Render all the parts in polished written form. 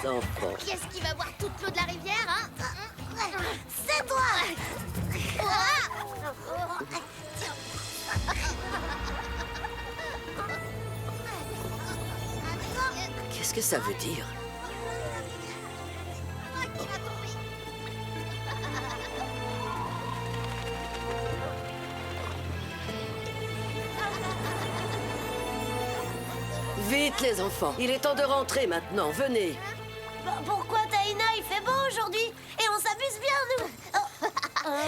enfants. Qui est-ce qui va boire toute l'eau de la rivière, hein? C'est toi! Qu'est-ce que ça veut dire? Qui va tomber? Vite, les enfants. Il est temps de rentrer maintenant. Venez. Pourquoi Taïna, il fait beau aujourd'hui? Et on s'amuse bien, nous!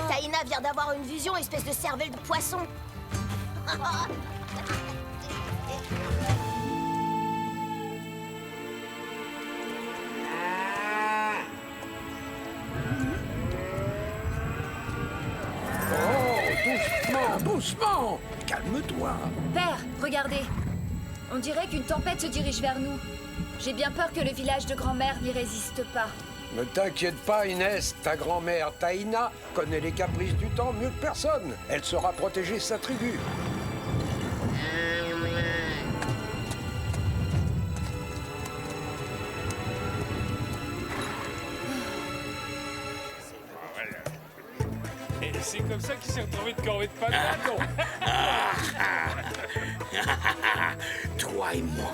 Taïna vient d'avoir une vision, espèce de cervelle de poisson. Doucement, doucement. Calme-toi. Père, regardez. On dirait qu'une tempête se dirige vers nous. J'ai bien peur que le village de grand-mère n'y résiste pas. Ne t'inquiète pas, Inès. Ta grand-mère Taïna connaît les caprices du temps mieux que personne. Elle saura protéger sa tribu. Et c'est comme ça qu'il s'est retrouvé de corvée de patates, non? Toi et moi,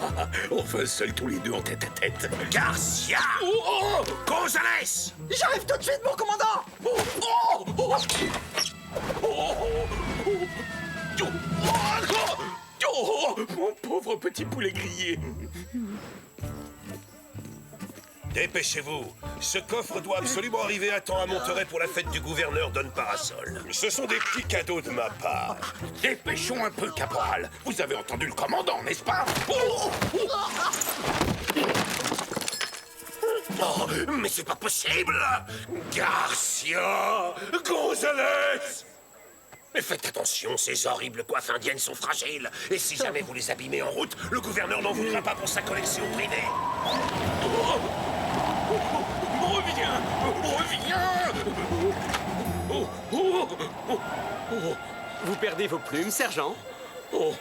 on va seuls tous les deux en tête à tête. Garcia! Oh, Gonzalez! J'arrive tout de suite, mon commandant! Mon pauvre petit poulet grillé. Dépêchez-vous. Ce coffre doit absolument arriver à temps à Monterey pour la fête du gouverneur Don Parasol. Ce sont des petits cadeaux de ma part. Dépêchons un peu, caporal. Vous avez entendu le commandant, n'est-ce pas? Oh, mais c'est pas possible! Garcia! Gonzalez! Mais faites attention, ces horribles coiffes indiennes sont fragiles. Et si jamais vous les abîmez en route, le gouverneur n'en voudra pas pour sa collection privée. Reviens! Vous perdez vos plumes, sergent? Oh,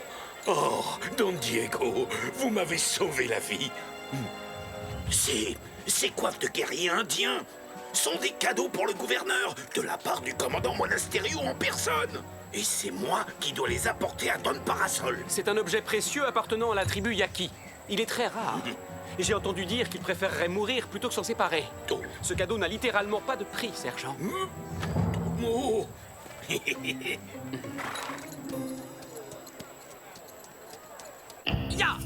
Don Diego, vous m'avez sauvé la vie. Ces coiffes de guerriers indiens sont des cadeaux pour le gouverneur de la part du commandant Monasterio en personne. Et c'est moi qui dois les apporter à Don Parasol. C'est un objet précieux appartenant à la tribu Yaqui. Il est très rare. Et j'ai entendu dire qu'il préférerait mourir plutôt que s'en séparer. Oh. Ce cadeau n'a littéralement pas de prix, sergent. Oh. Ya!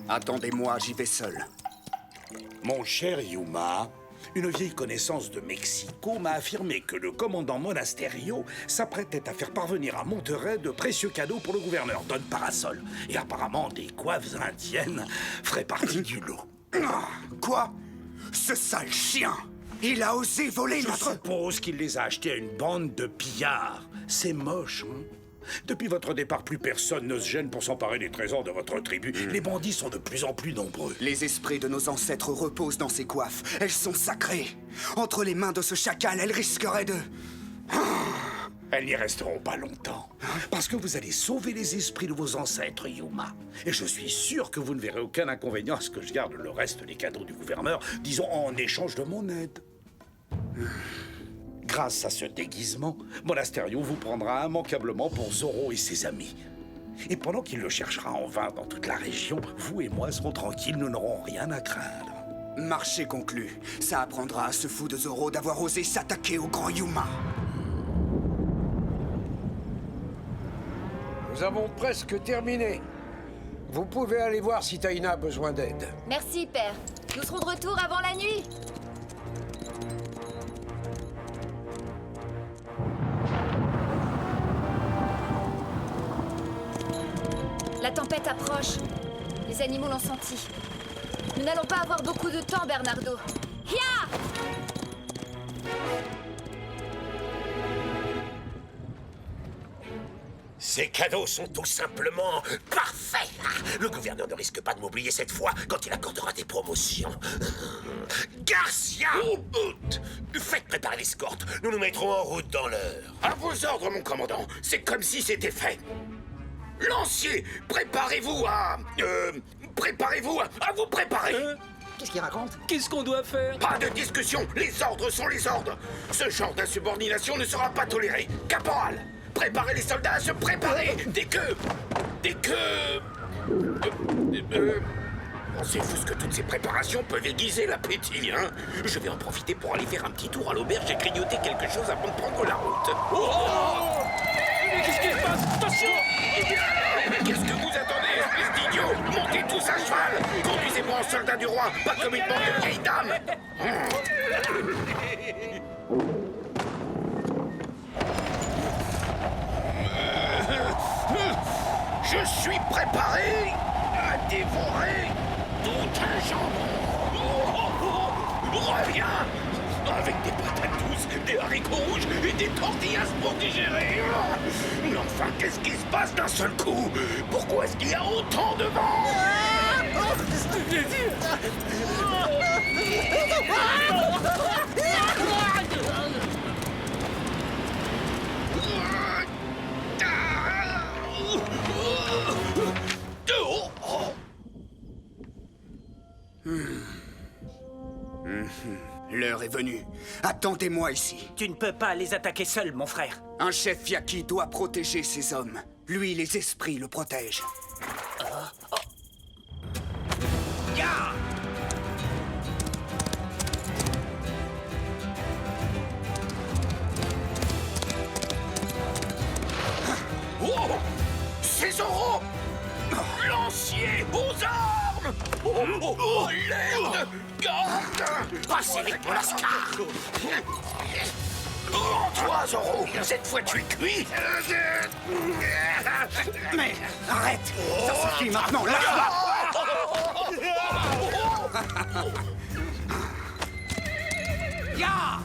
Attendez-moi, j'y vais seul. Mon cher Yuma, une vieille connaissance de Mexico m'a affirmé que le commandant Monasterio s'apprêtait à faire parvenir à Monterey de précieux cadeaux pour le gouverneur Don Parasol. Et apparemment, des coiffes indiennes feraient partie du lot. Quoi? Ce sale chien! Il a osé voler Je notre... suppose qu'il les a achetés à une bande de pillards. C'est moche, hein? Depuis votre départ, plus personne ne se gêne pour s'emparer des trésors de votre tribu. Les bandits sont de plus en plus nombreux. Les esprits de nos ancêtres reposent dans ces coiffes. Elles sont sacrées. Entre les mains de ce chacal, elles risqueraient de... Elles n'y resteront pas longtemps. Parce que vous allez sauver les esprits de vos ancêtres, Yuma. Et je suis sûr que vous ne verrez aucun inconvénient à ce que je garde le reste des cadeaux du gouverneur, disons en échange de mon aide. Grâce à ce déguisement, Monasterio vous prendra immanquablement pour Zorro et ses amis. Et pendant qu'il le cherchera en vain dans toute la région, vous et moi serons tranquilles, nous n'aurons rien à craindre. Marché conclu. Ça apprendra à ce fou de Zorro d'avoir osé s'attaquer au grand Yuma. Nous avons presque terminé. Vous pouvez aller voir si Taïna a besoin d'aide. Merci, père. Nous serons de retour avant la nuit. La tempête approche. Les animaux l'ont senti. Nous n'allons pas avoir beaucoup de temps, Bernardo. Hia! Ces cadeaux sont tout simplement parfaits. Le gouverneur ne risque pas de m'oublier cette fois quand il accordera des promotions. Garcia, faites préparer l'escorte. Nous nous mettrons en route dans l'heure. À vos ordres, mon commandant. C'est comme si c'était fait. Lancier, préparez-vous à vous préparer. Qu'est-ce qu'il raconte? Qu'est-ce qu'on doit faire? Pas de discussion, les ordres sont les ordres. Ce genre d'insubordination ne sera pas toléré. Caporal, préparez les soldats à se préparer dès que... Pensez-vous que toutes ces préparations peuvent aiguiser l'appétit, hein? Je vais en profiter pour aller faire un petit tour à l'auberge et grignoter quelque chose avant de prendre la route. Oh! Mais qu'est-ce qui se passe? Attention! Qu'est-ce que vous attendez, espèce d'idiot? Montez tous à cheval! Conduisez-moi en soldat du roi, pas comme une bande de vieilles dames! Je suis préparé à dévorer tout un jambon! Reviens! Avec des patates douces, des haricots rouges et des tortillas pour digérer. Mais enfin, qu'est-ce qui se passe d'un seul coup? Pourquoi est-ce qu'il y a autant de vent? L'heure est venue. Attendez-moi ici. Tu ne peux pas les attaquer seul, mon frère. Un chef Yaqui doit protéger ses hommes. Lui, les esprits le protègent. Ya! Oh! C'est Zoro! Lancier aux armes! Oh, l'aide! Garde! Passez avec mon lascar! Oh, toi, Zoro! Cette fois, tu es cuit! Mais arrête! Ça suffit maintenant, lâche-moi! Ya!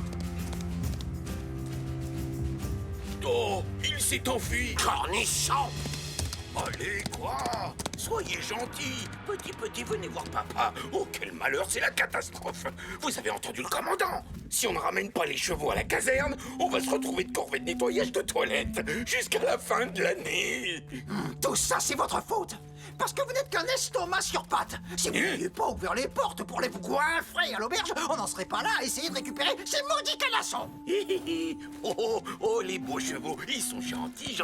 Oh, il s'est enfui! Cornichon! Allez, quoi? Soyez gentil. Petit, venez voir papa. Oh, quel malheur, c'est la catastrophe. Vous avez entendu le commandant? Si on ne ramène pas les chevaux à la caserne, on va se retrouver de corvée de nettoyage de toilettes jusqu'à la fin de l'année. Tout ça, c'est votre faute. Parce que vous n'êtes qu'un estomac sur pattes. Si vous n'aviez pas ouvert les portes pour les vous goinfrer à l'auberge, on n'en serait pas là à essayer de récupérer ces maudits canassons. Oh, les beaux chevaux, ils sont gentils.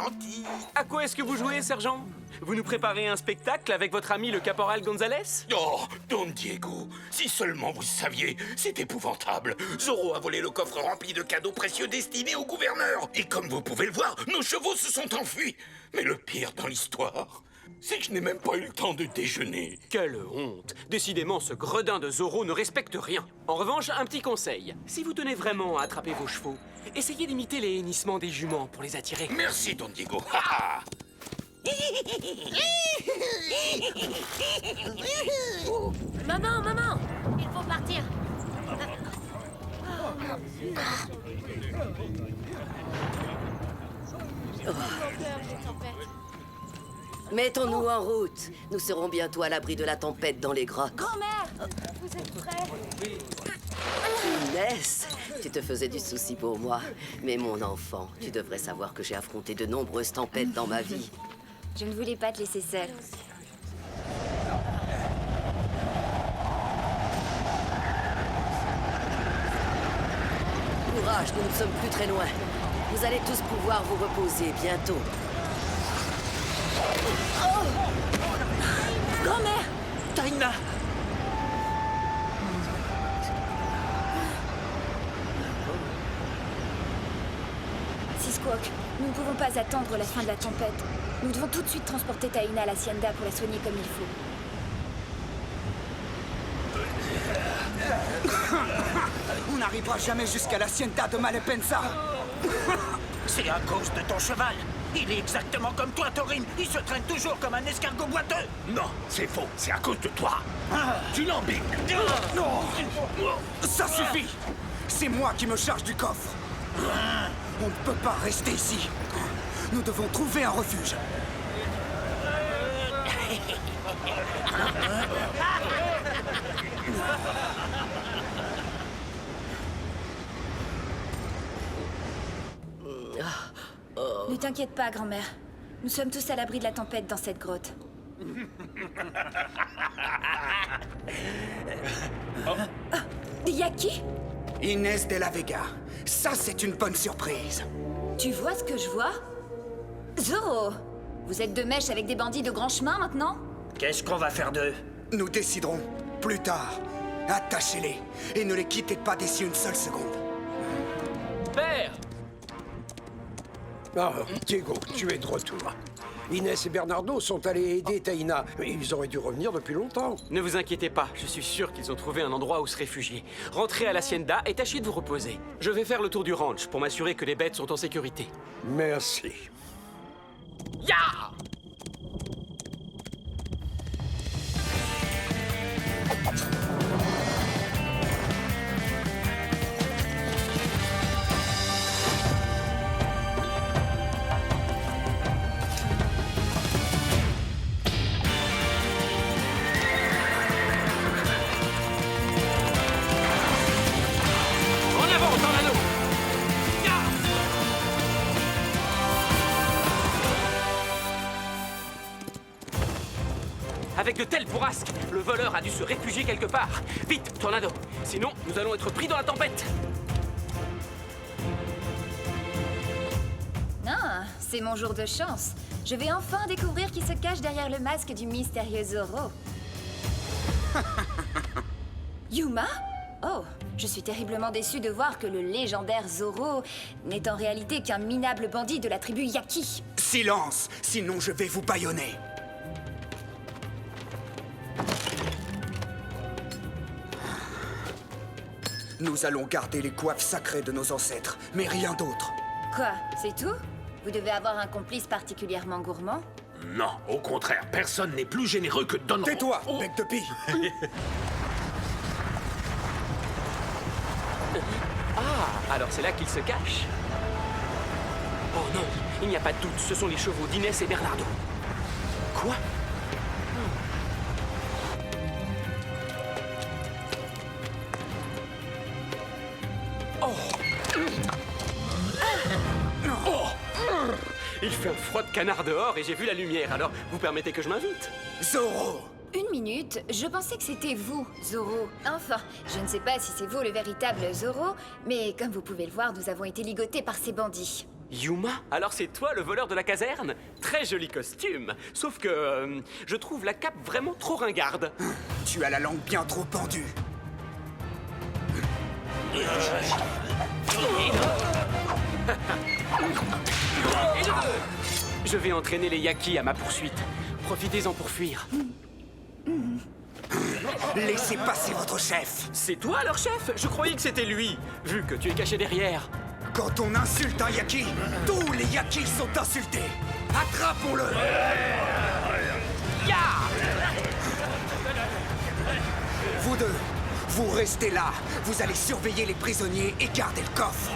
À quoi est-ce que vous jouez, sergent? Vous nous préparez un spectacle avec votre ami le caporal Gonzalez? Oh, Don Diego, si seulement vous saviez, c'est épouvantable. Zoro a volé le coffre rempli de cadeaux précieux destinés au gouverneur. Et comme vous pouvez le voir, nos chevaux se sont enfuis. Mais le pire dans l'histoire, c'est que je n'ai même pas eu le temps de déjeuner. Quelle honte! Décidément, ce gredin de Zoro ne respecte rien. En revanche, un petit conseil. Si vous tenez vraiment à attraper vos chevaux, essayez d'imiter les hennissements des juments pour les attirer. Merci, Don Diego. Maman, il faut partir. Mettons-nous en route. Nous serons bientôt à l'abri de la tempête dans les grottes. Grand-mère, vous êtes prêts? Inès, tu te faisais du souci pour moi. Mais mon enfant, tu devrais savoir que j'ai affronté de nombreuses tempêtes dans ma vie. Je ne voulais pas te laisser seule. Courage, nous ne sommes plus très loin. Vous allez tous pouvoir vous reposer bientôt. Oh! Grand-mère! Taïna! Sisquoc, nous ne pouvons pas attendre la fin de la tempête. Nous devons tout de suite transporter Taïna à l'Hacienda pour la soigner comme il faut. On n'arrivera jamais jusqu'à l'Hacienda de Malepensa. C'est à cause de ton cheval. Il est exactement comme toi, Thorin. Il se traîne toujours comme un escargot boiteux. Non, c'est faux. C'est à cause de toi. Tu l'embines. Non! Ça suffit! C'est moi qui me charge du coffre. On ne peut pas rester ici. Nous devons trouver un refuge. Ne t'inquiète pas, grand-mère. Nous sommes tous à l'abri de la tempête dans cette grotte. Yaki? Inès de la Vega. Ça, c'est une bonne surprise. Tu vois ce que je vois? Zoro! Vous êtes de mèche avec des bandits de grand chemin maintenant? Qu'est-ce qu'on va faire d'eux? Nous déciderons plus tard. Attachez-les et ne les quittez pas d'ici une seule seconde. Père! Ah, Diego, tu es de retour. Inès et Bernardo sont allés aider Taina. Ils auraient dû revenir depuis longtemps. Ne vous inquiétez pas, je suis sûr qu'ils ont trouvé un endroit où se réfugier. Rentrez à l'hacienda et tâchez de vous reposer. Je vais faire le tour du ranch pour m'assurer que les bêtes sont en sécurité. Merci. Ya! En avant, Tornado! Ya! Avec de telles bourrasques, le voleur a dû se réfugier quelque part. Vite, Tornado! Sinon, nous allons être pris dans la tempête! Ah, c'est mon jour de chance. Je vais enfin découvrir qui se cache derrière le masque du mystérieux Zoro. Yuma? Oh, je suis terriblement déçue de voir que le légendaire Zoro n'est en réalité qu'un minable bandit de la tribu Yaki. Silence, sinon je vais vous bâillonner. Nous allons garder les coiffes sacrées de nos ancêtres, mais rien d'autre. Quoi, c'est tout? Vous devez avoir un complice particulièrement gourmand? Non, au contraire, personne n'est plus généreux que Don... Tais-toi, bec de pie. Ah, alors c'est là qu'il se cache. Oh non, il n'y a pas de doute, ce sont les chevaux d'Inès et Bernardo. Quoi? Il fait un froid de canard dehors et j'ai vu la lumière, alors vous permettez que je m'invite? Zoro! Une minute, je pensais que c'était vous, Zoro. Enfin, je ne sais pas si c'est vous le véritable Zoro, mais comme vous pouvez le voir, nous avons été ligotés par ces bandits. Yuma? Alors c'est toi le voleur de la caserne? Très joli costume. Sauf que je trouve la cape vraiment trop ringarde. Tu as la langue bien trop pendue. Je vais entraîner les Yaki à ma poursuite. Profitez-en pour fuir. Laissez passer votre chef. C'est toi leur chef? Je croyais que c'était lui, vu que tu es caché derrière. Quand on insulte un Yaki, tous les Yakis sont insultés. Attrapons-le. Ya! Vous deux, vous restez là. Vous allez surveiller les prisonniers et garder le coffre.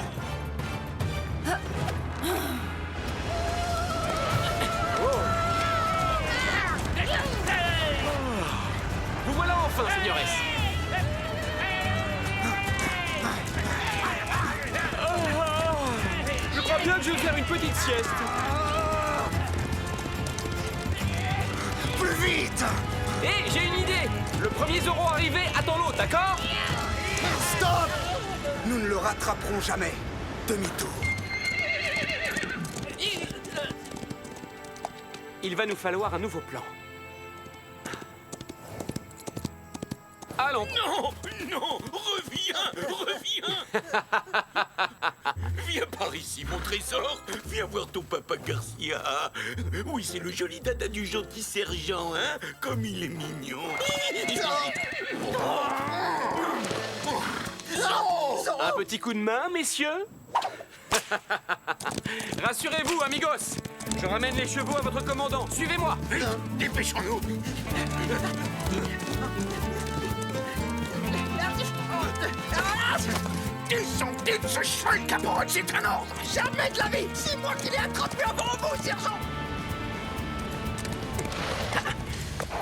Vous voilà enfin, señores. Je crois bien que je vais faire une petite sieste. Plus vite! Hé, j'ai une idée. Le premier Zoro arrivé attend l'autre, d'accord? Stop! Nous ne le rattraperons jamais. Demi-tour. Il va nous falloir un nouveau plan. Allons. Non, non, reviens. Viens par ici, mon trésor. Viens voir ton papa Garcia. Oui, c'est le joli dada du gentil sergent, hein? Comme il est mignon. Un petit coup de main, messieurs? Rassurez-vous, amigos. Je ramène les chevaux à votre commandant. Suivez-moi. Vite, dépêchons-nous. Descendez de ce cheval, caporal, c'est un ordre. Jamais de la vie! C'est moi qui l'ai attrapé avant vous, sergent!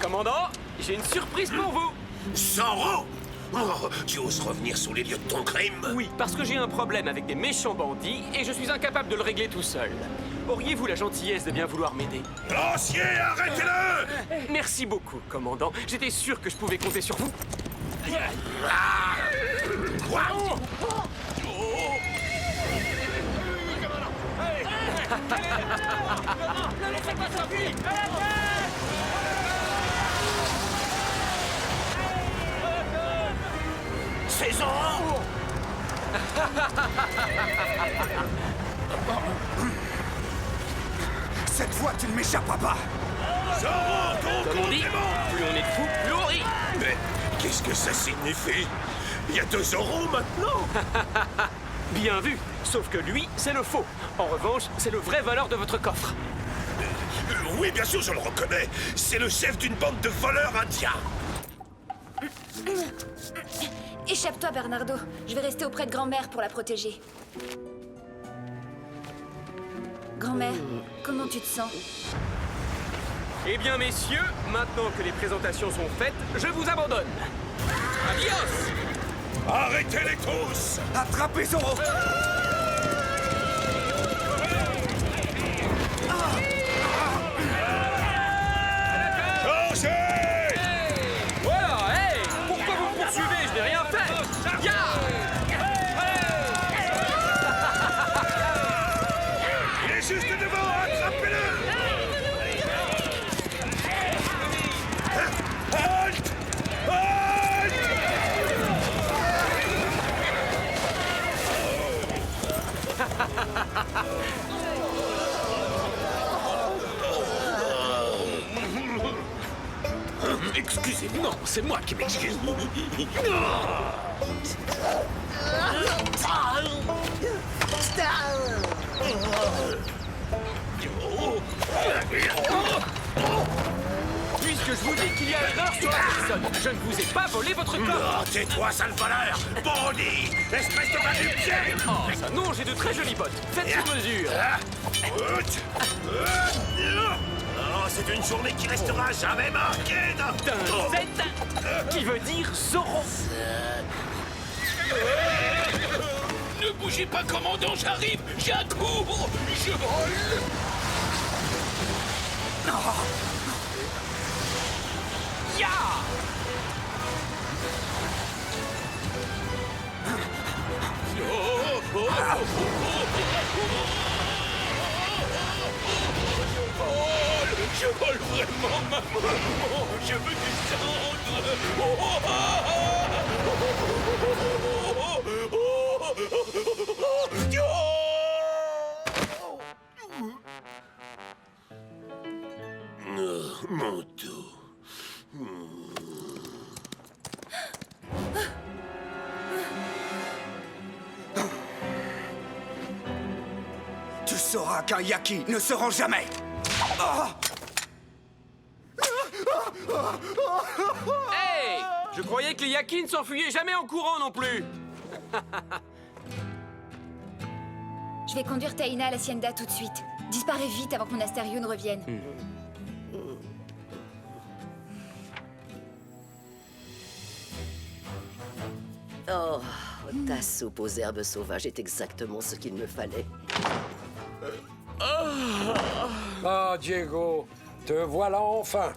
Commandant, j'ai une surprise pour vous. Zorro! Oh, tu oses revenir sur les lieux de ton crime? Oui, parce que j'ai un problème avec des méchants bandits et je suis incapable de le régler tout seul. Auriez-vous la gentillesse de bien vouloir m'aider? Lancier, arrêtez-le! Merci beaucoup, commandant. J'étais sûr que je pouvais compter sur vous. Quoi? Ne laissez pas sortir! C'est Zorro! Cette fois, tu ne m'échapperas pas. Zorro, ton Comme on dit, complément! plus on est de fous, plus on rit. Mais qu'est-ce que ça signifie? Il y a 2 Zorro maintenant? Bien vu, sauf que lui, c'est le faux. En revanche, c'est le vrai voleur de votre coffre. Oui, bien sûr, je le reconnais. C'est le chef d'une bande de voleurs indiens. Échappe-toi, Bernardo. Je vais rester auprès de grand-mère pour la protéger. Grand-mère, comment tu te sens? Eh bien, messieurs, maintenant que les présentations sont faites, je vous abandonne. Adios! Arrêtez-les tous! Attrapez Zorro! Changez! Voilà, hey! Pourquoi vous me poursuivez? Je n'ai rien fait! Ya! Il est juste devant, attrapez-le! Halt! Halt! Excusez-moi, non, c'est moi qui m'excuse. Puisque je vous dis qu'il y a erreur sur la personne, je ne vous ai pas volé votre corps! Oh, tais-toi, sale voleur! Bandit! Espèce de manupier! Oh, ça non, j'ai de très jolies bottes. Faites sur mesure. Oh, c'est une journée qui restera jamais marquée D'un Z qui veut dire Zorro. Ne bougez pas, commandant, j'arrive! J'accours! Je vole! Ya! Je vole vraiment, maman! Je veux descendre! Mon dos. Tu sauras qu'un Yaki ne se rend jamais. Hey! Je croyais que les Yaki ne s'enfuyaient jamais en courant non plus. Je vais conduire Taina à l'Hacienda tout de suite. Disparais vite avant que mon Asterio ne revienne. Oh, ta soupe aux herbes sauvages est exactement ce qu'il me fallait. Ah, Diego, te voilà enfin.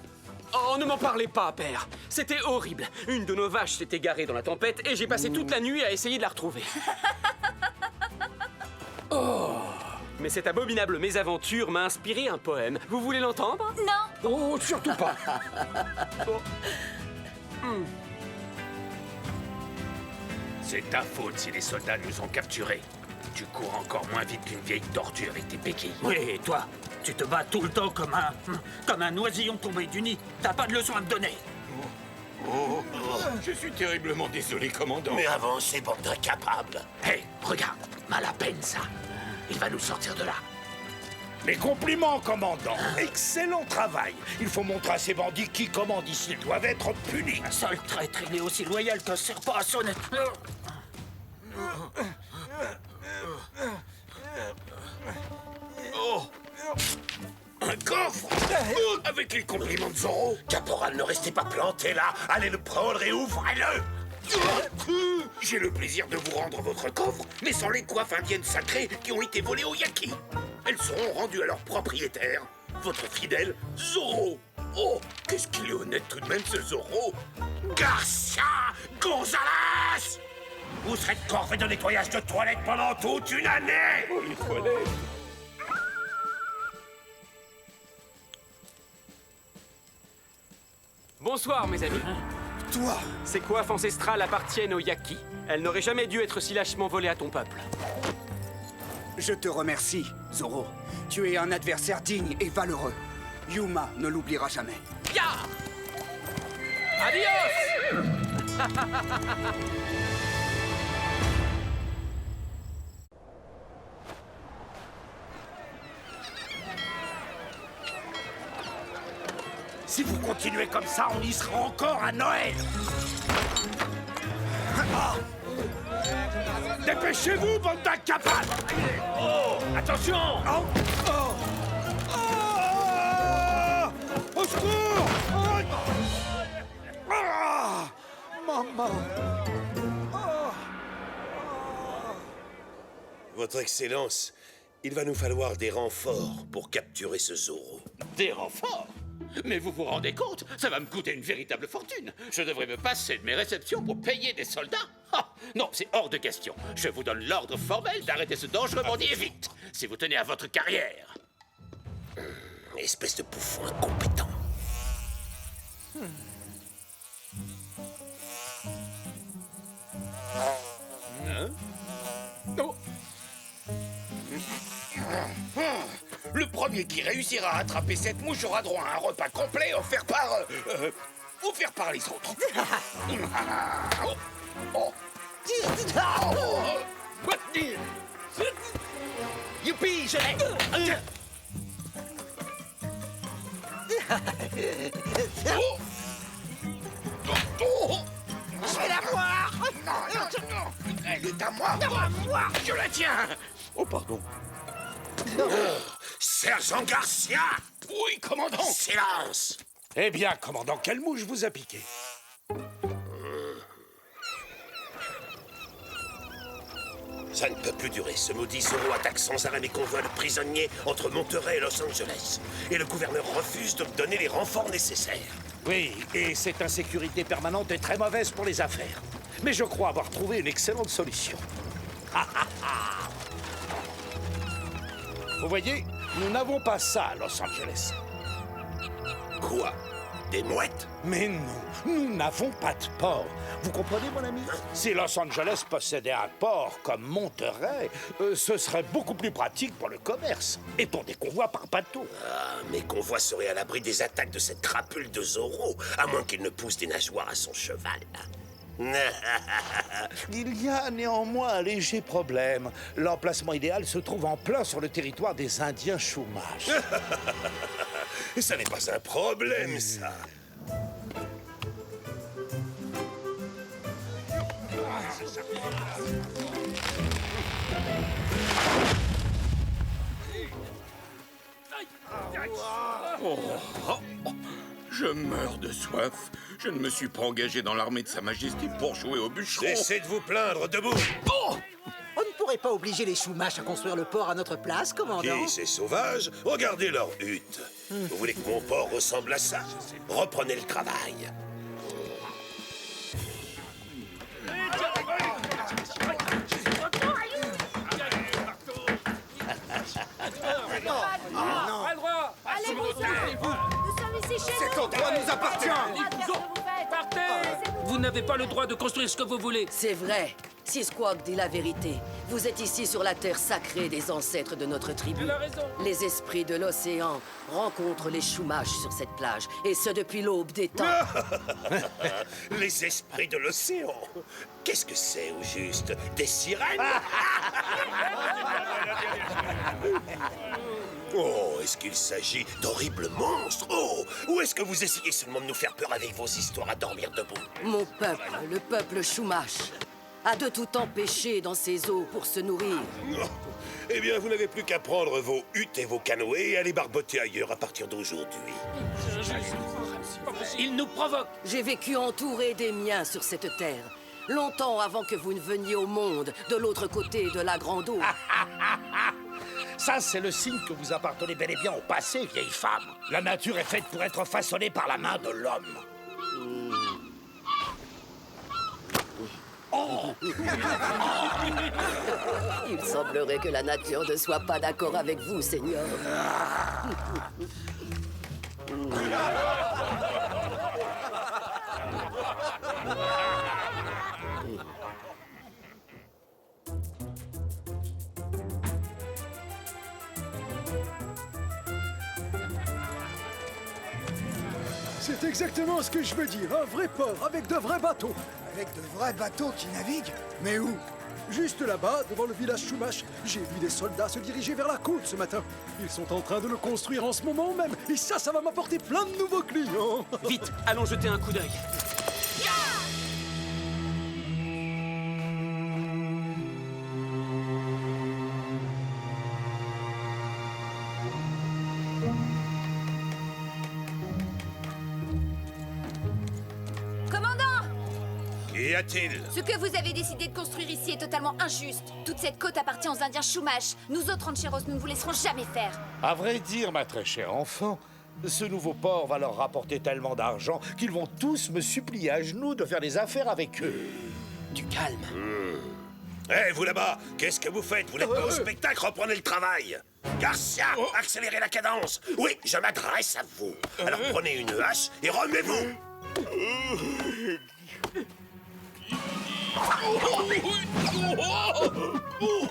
Oh, ne m'en parlez pas, père. C'était horrible. Une de nos vaches s'est égarée dans la tempête et j'ai passé toute la nuit à essayer de la retrouver. Mais cette abominable mésaventure m'a inspiré un poème. Vous voulez l'entendre? Non! Oh, surtout pas. C'est ta faute si les soldats nous ont capturés. Tu cours encore moins vite qu'une vieille tortue avec tes béquilles. Oui, et toi? Tu te bats tout le temps comme un oisillon tombé du nid. T'as pas de leçon à me donner. Je suis terriblement désolé, commandant. Mais avancez, bande d'incapables. Hé, regarde, mal à peine ça. Il va nous sortir de là. Mes compliments, commandant. Excellent travail. Il faut montrer à ces bandits qui commandent ici. Ils doivent être punis. Un seul traître, il est aussi loyal qu'un serpent à sonnette. Oh! Un coffre! Avec les compliments de Zorro, Caporal, ne restez pas planté là! Allez le prendre et ouvrez-le! J'ai le plaisir de vous rendre votre coffre, mais sans les coiffes indiennes sacrées qui ont été volées aux Yaki. Elles seront rendues à leur propriétaire, votre fidèle Zorro. Oh, qu'est-ce qu'il est honnête tout de même, ce Zorro! Garcia Gonzalez! Vous serez de corvée de nettoyage de toilettes pendant toute une année! Oh, les toilettes! Bonsoir, mes amis. Toi, Ces coiffes ancestrales appartiennent aux Yaki. Elles n'auraient jamais dû être si lâchement volées à ton peuple. je te remercie, Zorro. Tu es un adversaire digne et valeureux. Yuma ne l'oubliera jamais. Ya! Adios! Si vous continuez comme ça, on y sera encore à Noël! Ah. Dépêchez-vous, bande d'incapables! Oh! Attention! Oh! Oh! Ah! Au secours! Ah! Maman! Votre Excellence, il va nous falloir des renforts pour capturer ce Zorro. Des renforts? Mais vous vous rendez compte? Ça va me coûter une véritable fortune. Je devrais me passer de mes réceptions pour payer des soldats. Ah, non, c'est hors de question. Je vous donne l'ordre formel d'arrêter ce dangereux bandit et vite, si vous tenez à votre carrière. Espèce de bouffon incompétent. Hein? Oh. Le premier qui réussira à attraper cette mouche aura droit à un repas complet offert par les autres. Oh. Youpi, je l'ai. Je vais la voir. Non, elle est à moi. Je la tiens. Oh, pardon. Sergent Garcia! Oui, commandant. Silence! Eh bien, commandant, quelle mouche vous a piqué? Ça ne peut plus durer. Ce maudit Zorro attaque sans arrêt mes convois de prisonniers entre Monterey et Los Angeles. Et le gouverneur refuse de me donner les renforts nécessaires. Oui, et cette insécurité permanente est très mauvaise pour les affaires. Mais je crois avoir trouvé une excellente solution. Vous voyez, nous n'avons pas ça à Los Angeles. Quoi? Des mouettes? Mais non, nous n'avons pas de port. Vous comprenez, mon ami? Si Los Angeles possédait un port comme Monterey, ce serait beaucoup plus pratique pour le commerce et pour des convois par bateau. Ah, mes convois seraient à l'abri des attaques de cette crapule de Zorro, à moins qu'il ne pousse des nageoires à son cheval. Il y a néanmoins un léger problème. L'emplacement idéal se trouve en plein sur le territoire des Indiens Chumash. Ça n'est pas un problème, ça. Je meurs de soif. Je ne me suis pas engagé dans l'armée de Sa Majesté pour jouer au bûcheron. Cessez de vous plaindre, debout. Oh! On ne pourrait pas obliger les Chumash à construire le port à notre place, commandant? Qui, ces sauvages? Regardez leur hutte. Vous voulez que mon port ressemble à ça? Reprenez le travail. Cet endroit nous appartient! Partez! Vous n'avez pas le droit de construire ce que vous voulez. C'est vrai. Si Squawk dit la vérité, vous êtes ici sur la terre sacrée des ancêtres de notre tribu. Elle a raison. Les esprits de l'océan rencontrent les Chumash sur cette plage, et ce depuis l'aube des temps. Les esprits de l'océan. Qu'est-ce que c'est, au juste? Des sirènes? Oh, est-ce qu'il s'agit d'horribles monstres? Oh, ou est-ce que vous essayez seulement de nous faire peur avec vos histoires à dormir debout? Mon peuple, le peuple Chumash. a de tout temps pêché dans ces eaux pour se nourrir. Eh bien, vous n'avez plus qu'à prendre vos huttes et vos canoës et aller barboter ailleurs à partir d'aujourd'hui. Il nous provoque. J'ai vécu entouré des miens sur cette terre, longtemps avant que vous ne veniez au monde, de l'autre côté de la grande eau. Ça, c'est le signe que vous appartenez bel et bien au passé, vieille femme. La nature est faite pour être façonnée par la main de l'homme. Il semblerait que la nature ne soit pas d'accord avec vous, Seigneur. C'est exactement ce que je veux dire, un vrai port avec de vrais bateaux. Avec de vrais bateaux qui naviguent? Mais où? Juste là-bas, devant le village Chumash, j'ai vu des soldats se diriger vers la côte ce matin. Ils sont en train de le construire en ce moment même, et ça va m'apporter plein de nouveaux clients. Vite, allons jeter un coup d'œil. Qu'y a-t-il? Ce que vous avez décidé de construire ici est totalement injuste. Toute cette côte appartient aux Indiens Chumash. Nous autres Rancheros, nous ne vous laisserons jamais faire. À vrai dire, ma très chère enfant, ce nouveau port va leur rapporter tellement d'argent qu'ils vont tous me supplier à genoux de faire des affaires avec eux. Du calme. Hé, vous là-bas, qu'est-ce que vous faites? Vous n'êtes pas au spectacle, reprenez le travail. Garcia, accélérez la cadence. Oui, je m'adresse à vous. Alors prenez une hache et remuez-vous.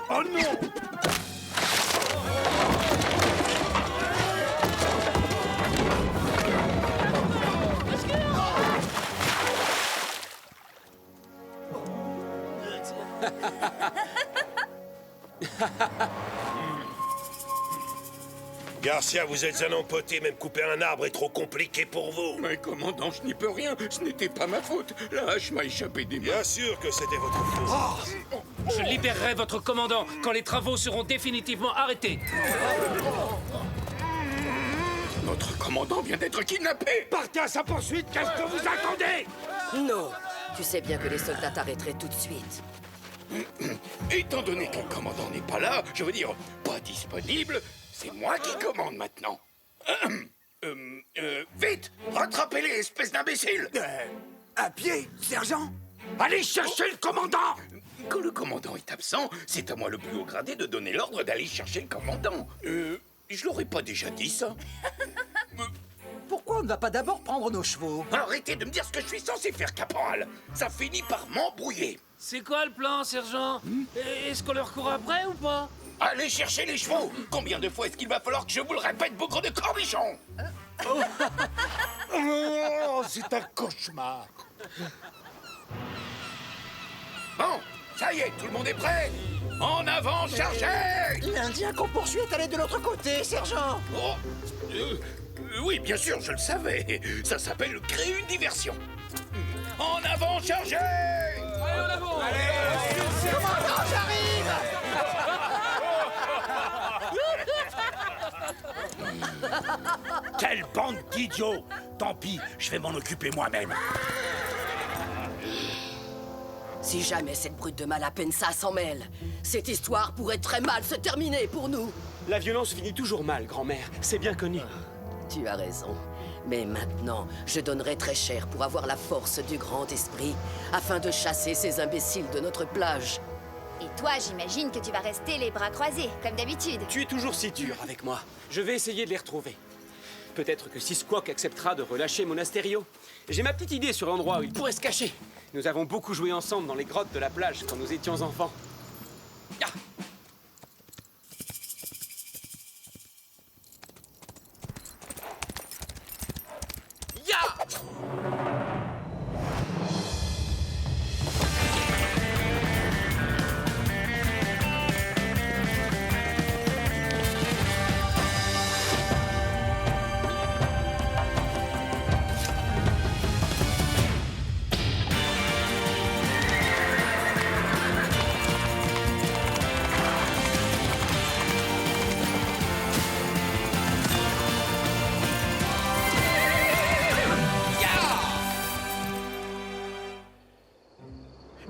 Oh non! Garcia, vous êtes un empoté, même couper un arbre est trop compliqué pour vous. Mais commandant, je n'y peux rien. Ce n'était pas ma faute. La hache m'a échappé des mains. Bien sûr que c'était votre faute. Je libérerai votre commandant quand les travaux seront définitivement arrêtés. Notre commandant vient d'être kidnappé. Partez à sa poursuite, qu'est-ce que vous attendez? Non, tu sais bien que les soldats t'arrêteraient tout de suite. Étant donné que le commandant n'est pas là, je veux dire, pas disponible, c'est moi qui commande maintenant. Vite, rattrapez-les, espèce d'imbécile. À pied, sergent? Allez chercher le commandant! Quand le commandant est absent, c'est à moi le plus haut gradé de donner l'ordre d'aller chercher le commandant. Je l'aurais pas déjà dit, ça? Pourquoi on ne va pas d'abord prendre nos chevaux? Arrêtez de me dire ce que je suis censé faire, caporal. Ça finit par m'embrouiller. C'est quoi le plan, sergent? Est-ce qu'on leur court après ou pas? Allez chercher les chevaux. Combien de fois est-ce qu'il va falloir que je vous le répète, bougre de cornichon? Oh, c'est un cauchemar. Bon, ça y est, tout le monde est prêt? En avant, chargez! L'Indien qu'on poursuit est allé de l'autre côté, sergent! Oh, oui, bien sûr, je le savais. Ça s'appelle créer une diversion. En avant, chargez! Allez, en avant! Commandant, j'arrive! Quelle bande d'idiots! Tant pis, je vais m'en occuper moi-même. Si jamais cette brute de Malapensa s'en mêle, cette histoire pourrait très mal se terminer pour nous. La violence finit toujours mal, grand-mère. C'est bien connu. Tu as raison. Mais maintenant, je donnerai très cher pour avoir la force du grand esprit, afin de chasser ces imbéciles de notre plage. Et toi, j'imagine que tu vas rester les bras croisés, comme d'habitude. Tu es toujours si dur avec moi. Je vais essayer de les retrouver. Peut-être que Sisquoc acceptera de relâcher Monasterio. J'ai ma petite idée sur l'endroit où il pourrait se cacher. Nous avons beaucoup joué ensemble dans les grottes de la plage quand nous étions enfants. Ah!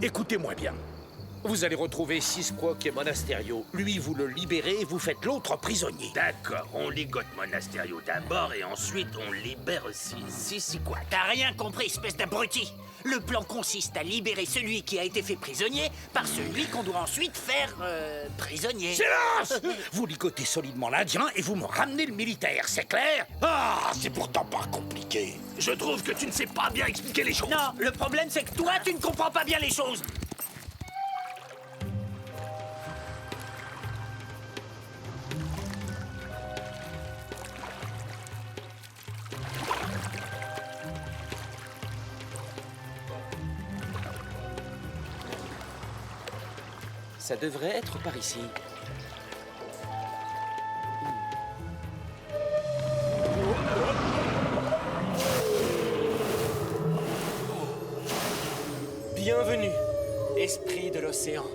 Écoutez-moi bien. Vous allez retrouver Sisquoc et Monasterio. Lui, vous le libérez et vous faites l'autre prisonnier. D'accord, on ligote Monasterio d'abord et ensuite on libère Sisquoc. T'as rien compris, espèce d'abruti. Le plan consiste à libérer celui qui a été fait prisonnier par celui qu'on doit ensuite faire prisonnier. Silence! Vous ligotez solidement l'Indien et vous me ramenez le militaire, c'est clair? Ah, c'est pourtant pas compliqué. Je trouve que tu ne sais pas bien expliquer les choses. Non, le problème c'est que toi, tu ne comprends pas bien les choses. Ça devrait être par ici. Bienvenue, esprit de l'océan.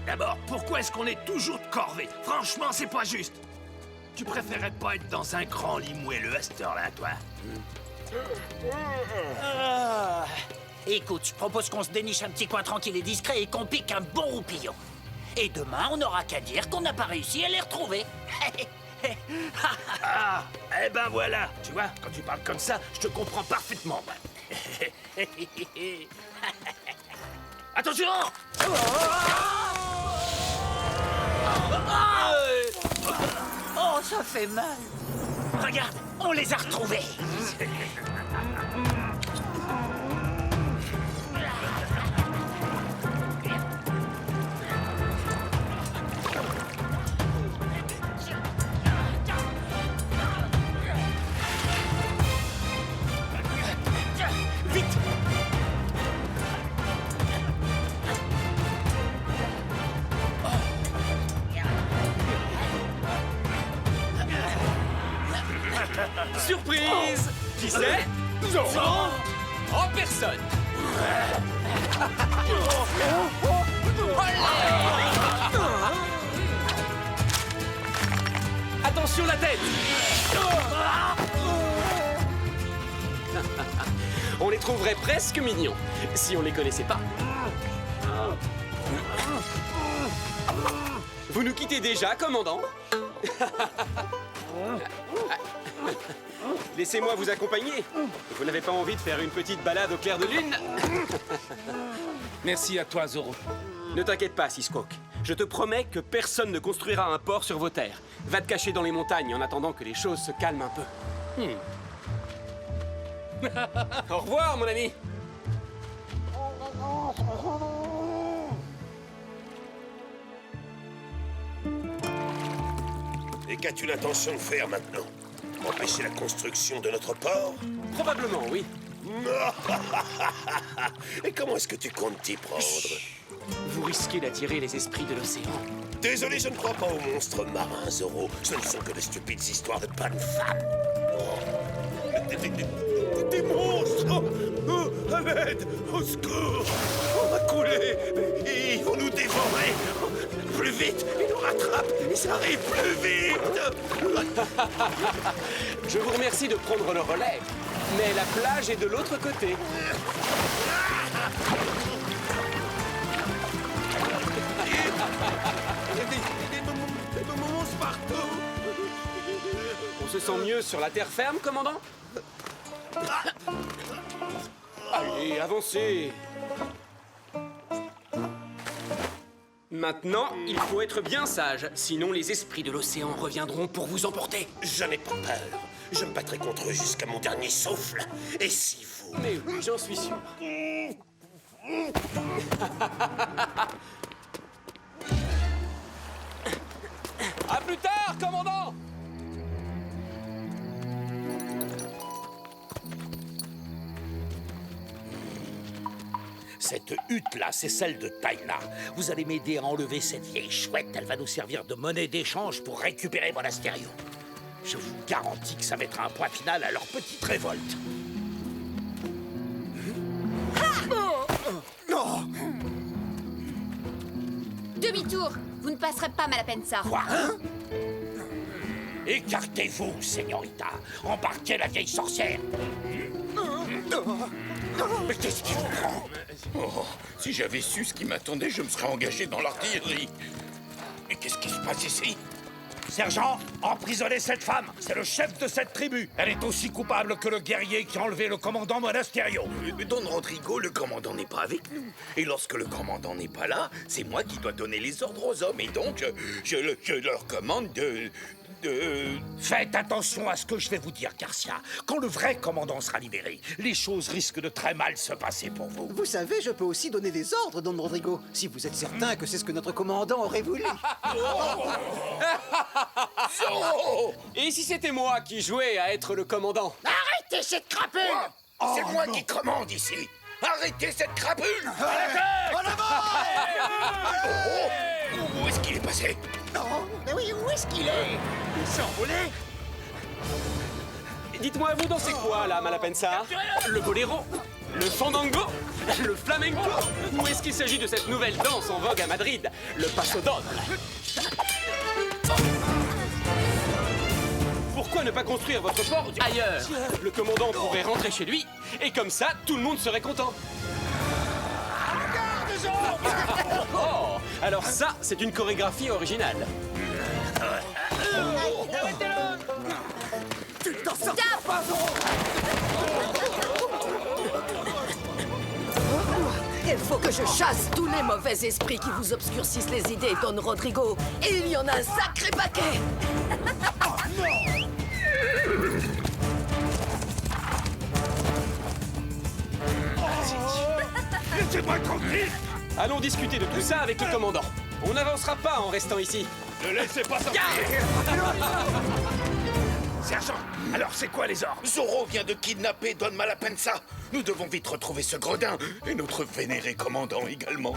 D'abord, pourquoi est-ce qu'on est toujours de corvée? Franchement, c'est pas juste. Tu préférais pas être dans un grand lit moelleux à cette heure-là, toi? Écoute, je propose qu'on se déniche un petit coin tranquille et discret et qu'on pique un bon roupillon. Et demain, on n'aura qu'à dire qu'on n'a pas réussi à les retrouver. Ah, eh ben voilà. Tu vois, quand tu parles comme ça, je te comprends parfaitement. Attention! Oh, ça fait mal. Regarde, on les a retrouvés. Surprise! Qui c'est? Zoro! En personne! Attention la tête! On les trouverait presque mignons, si on les connaissait pas. Vous nous quittez déjà, commandant? Laissez-moi vous accompagner. Vous n'avez pas envie de faire une petite balade au clair de lune? Merci à toi, Zoro. Ne t'inquiète pas, Sisquoc. Je te promets que personne ne construira un port sur vos terres. Va te cacher dans les montagnes en attendant que les choses se calment un peu. Au revoir, mon ami. Et qu'as-tu l'intention de faire maintenant? Empêcher la construction de notre port? Probablement, oui. Et comment est-ce que tu comptes t'y prendre? Vous risquez d'attirer les esprits de l'océan. Désolé, je ne crois pas aux monstres marins, Zoro. Ce ne sont que de stupides histoires de bonnes femmes. Des monstres! Oh, à l'aide! Au secours! On va couler! Ils vont nous dévorer! Plus vite! Ils nous rattrapent! Ils arrivent plus vite! Je vous remercie de prendre le relais, mais la plage est de l'autre côté. Des monstres partout! On se sent mieux sur la terre ferme, commandant? Allez, avancez! Maintenant, il faut être bien sage, sinon les esprits de l'océan reviendront pour vous emporter. Je n'ai pas peur. Je me battrai contre eux jusqu'à mon dernier souffle. Et si vous... Mais oui, j'en suis sûr. À plus tard, commandant! Cette hutte-là, c'est celle de Taina. Vous allez m'aider à enlever cette vieille chouette. Elle va nous servir de monnaie d'échange pour récupérer Monasterio. Je vous garantis que ça mettra un point final à leur petite révolte. Demi-tour! Vous ne passerez pas Malapensa. Quoi, hein? Écartez-vous, señorita. Embarquez la vieille sorcière. Mais qu'est-ce qui vous prend? Oh, si j'avais su ce qui m'attendait, je me serais engagé dans l'artillerie. Mais qu'est-ce qui se passe ici? Sergent, emprisonnez cette femme. C'est le chef de cette tribu. Elle est aussi coupable que le guerrier qui a enlevé le commandant Monasterio. Don Rodrigo, le commandant n'est pas avec nous. Et lorsque le commandant n'est pas là, c'est moi qui dois donner les ordres aux hommes. Et donc, je leur commande de... Faites attention à ce que je vais vous dire, Garcia. Quand le vrai commandant sera libéré, les choses risquent de très mal se passer pour vous. Vous savez, je peux aussi donner des ordres, Don Rodrigo, si vous êtes certain que c'est ce que notre commandant aurait voulu. Et si c'était moi qui jouais à être le commandant? Arrêtez cette crapule! C'est moi qui commande ici. Arrêtez cette crapule! Où est-ce qu'il est passé? Mais oui, où est-ce qu'il est? Il s'est envolé? Dites-moi, vous dansez quoi, là, Malapensa? Le boléro? Le fandango? Le flamenco? Ou est-ce qu'il s'agit de cette nouvelle danse en vogue à Madrid, le paso doble? Pourquoi ne pas construire votre fort ailleurs? Le commandant pourrait rentrer chez lui, et comme ça, tout le monde serait content. Oh, alors ça, c'est une chorégraphie originale. Tu t'en sors pas, Zoro! Il faut que je chasse tous les mauvais esprits qui vous obscurcissent les idées, Don Rodrigo. Et il y en a un sacré paquet. Laissez-moi tranquille! Allons discuter de tout ça avec le commandant. On n'avancera pas en restant ici. Ne laissez pas sortir! Sergent, alors c'est quoi les ordres? Zoro vient de kidnapper Don Malapensa. Nous devons vite retrouver ce gredin. Et notre vénéré commandant également.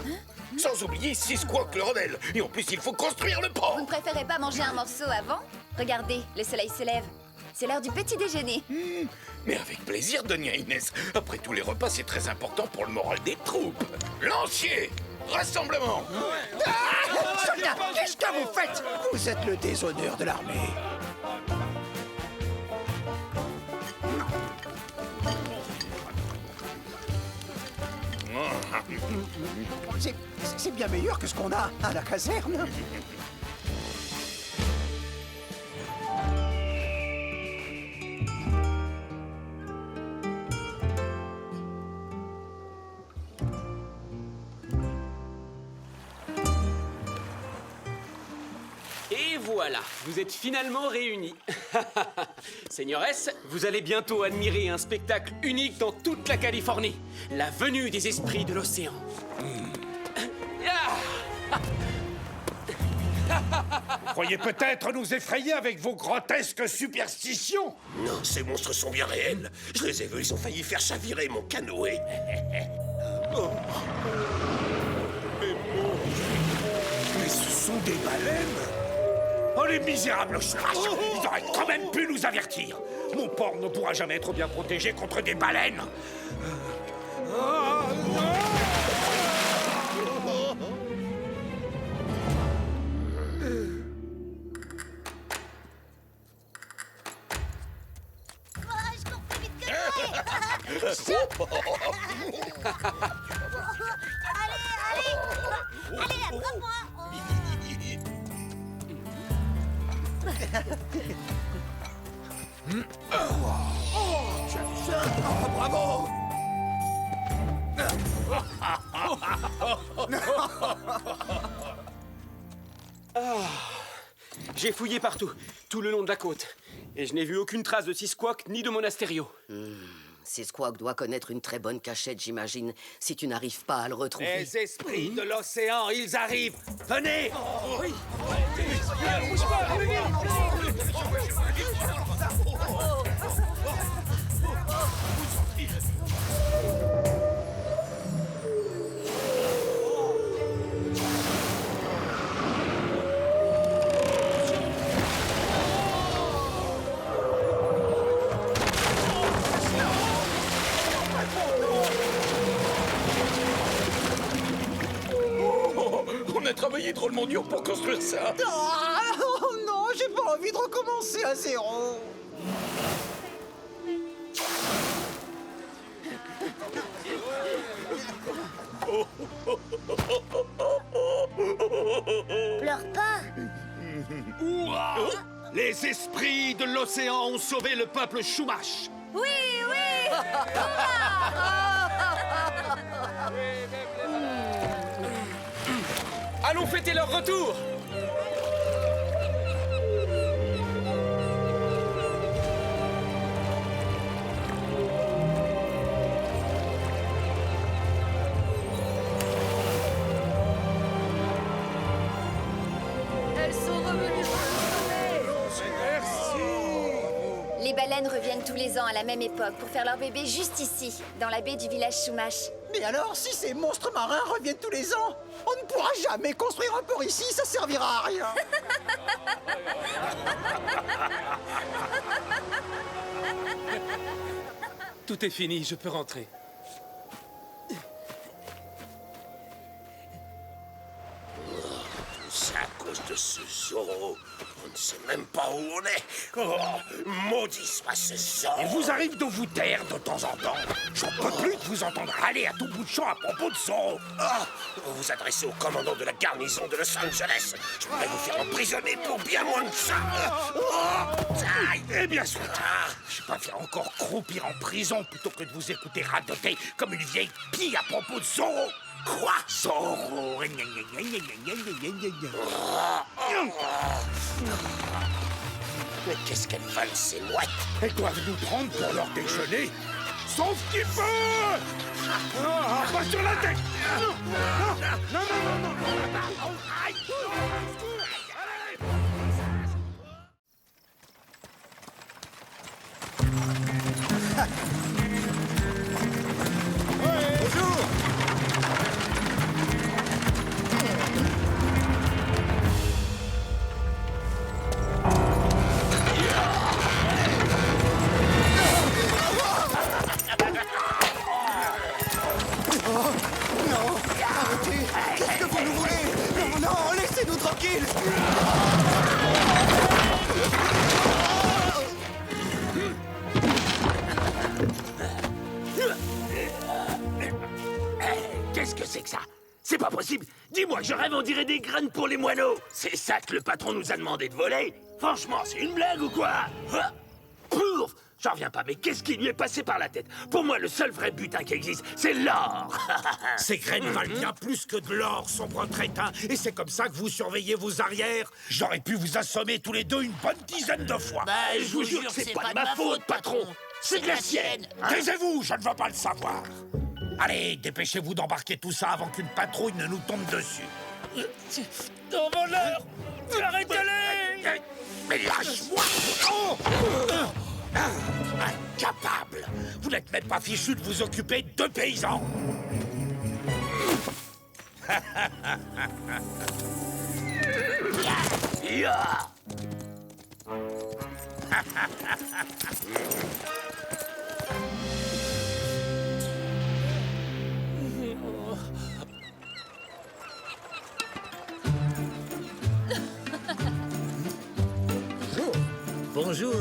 Sans oublier Sisquoc le rebelle. Et en plus, il faut construire le port. Vous ne préférez pas manger un morceau avant? Regardez, le soleil se lève. C'est l'heure du petit déjeuner. Mais avec plaisir, Doña Inès. Après tous les repas, c'est très important pour le moral des troupes. Lancier, rassemblement. Soldat, qu'est-ce que vous faites? Vous êtes le déshonneur de l'armée. C'est bien meilleur que ce qu'on a à la caserne. Et voilà, vous êtes finalement réunis. Seigneuresse, vous allez bientôt admirer un spectacle unique dans toute la Californie. La venue des esprits de l'océan. Vous croyez peut-être nous effrayer avec vos grotesques superstitions? Non, ces monstres sont bien réels. Je les ai vus, ils ont failli faire chavirer mon canoë. Mais ce sont des baleines! Oh, les misérables smash! Ils auraient quand même pu nous avertir! Mon port ne pourra jamais être bien protégé contre des baleines! Je cours plus vite que toi. Allez, attrape-moi. Bravo! J'ai fouillé partout, tout le long de la côte. Et je n'ai vu aucune trace de Sisquoc ni de Monasterio. Sisquoc doit connaître une très bonne cachette, j'imagine, si tu n'arrives pas à le retrouver. Les esprits de l'océan, ils arrivent! Venez! On a travaillé drôlement dur pour construire ça. Oh non, j'ai pas envie de recommencer à zéro. Pleure pas. Ouah! Les esprits de l'océan ont sauvé le peuple Chumash. Oui, oui. Allons fêter leur retour! Elles sont revenues. Les baleines reviennent tous les ans à la même époque pour faire leur bébé juste ici, dans la baie du village Chumash. Mais alors, si ces monstres marins reviennent tous les ans, on ne pourra jamais construire un port ici, ça servira à rien. Tout est fini, je peux rentrer. C'est à cause de ce Zorro. On ne sait même pas où on est. Oh, maudit soit ce Zorro. Il vous arrive de vous taire de temps en temps. J'en peux plus de vous entendre râler à tout bout de champ à propos de Zorro. Vous vous adressez au commandant de la garnison de Los Angeles. Je pourrais vous faire emprisonner pour bien moins que ça. Eh bien, soit. Je préfère encore croupir en prison plutôt que de vous écouter radoter comme une vieille pie à propos de Zorro. Quoi, Zorro? Mais qu'est-ce qu'elles valent, ces mouettes? Elles doivent nous prendre pour leur déjeuner. Sauf qu'il peut. Pas sur la tête. Non. Bonjour. Non, arrêtez. Qu'est-ce que vous nous voulez? Non, laissez-nous tranquilles. Qu'est-ce que c'est que ça? C'est pas possible. Dis-moi, je rêve, on dirait des graines pour les moineaux. C'est ça que le patron nous a demandé de voler? Franchement, c'est une blague ou quoi? Pouf! J'en reviens pas, mais qu'est-ce qui lui est passé par la tête? Pour moi, le seul vrai butin qui existe, c'est l'or. Ces graines valent bien plus que de l'or, sombre crétin. Et c'est comme ça que vous surveillez vos arrières. J'aurais pu vous assommer tous les deux une bonne dizaine de fois. Je vous jure que c'est pas de ma faute, patron. C'est de la sienne. Taisez-vous, je ne veux pas le savoir. Allez, dépêchez-vous d'embarquer tout ça avant qu'une patrouille ne nous tombe dessus. Dans voleur! Arrêtez-les! Mais lâche-moi! Incapable! Vous n'êtes même pas fichu de vous occuper de paysans! Bonjour.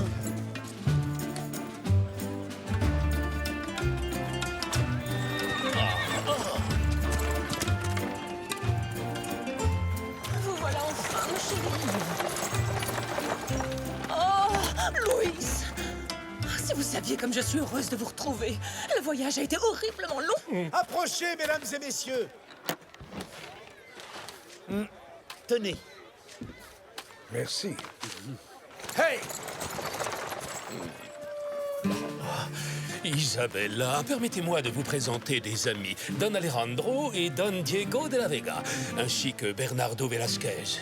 Vous voilà enfin, mon chéri. Oh, Louise! Si vous saviez comme je suis heureuse de vous retrouver. Le voyage a été horriblement long. Approchez, mesdames et messieurs. Tenez. Merci. Hey! Isabella, permettez-moi de vous présenter des amis, Don Alejandro et Don Diego de la Vega, ainsi que Bernardo Velasquez,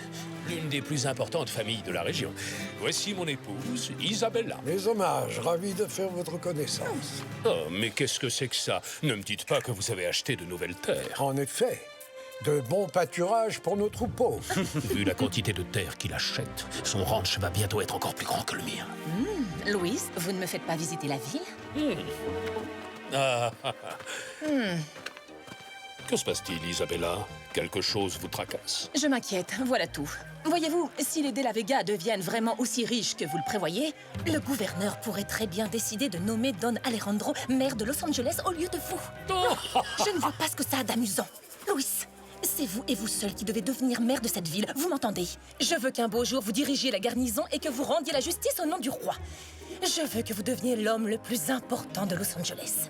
l'une des plus importantes familles de la région. Voici mon épouse, Isabella. Mes hommages, ravi de faire votre connaissance. Oh, mais qu'est-ce que c'est que ça? Ne me dites pas que vous avez acheté de nouvelles terres. En effet, de bons pâturages pour nos troupeaux. Vu la quantité de terre qu'il achète, son ranch va bientôt être encore plus grand que le mien. Louise, vous ne me faites pas visiter la ville? Que se passe-t-il, Isabella? Quelque chose vous tracasse? Je m'inquiète, voilà tout. Voyez-vous, si les De La Vega deviennent vraiment aussi riches que vous le prévoyez, le gouverneur pourrait très bien décider de nommer Don Alejandro maire de Los Angeles au lieu de vous. Je ne vois pas ce que ça a d'amusant. Louis, c'est vous et vous seul qui devez devenir maire de cette ville, vous m'entendez? Je veux qu'un beau jour vous dirigiez la garnison et que vous rendiez la justice au nom du roi. Je veux que vous deveniez l'homme le plus important de Los Angeles.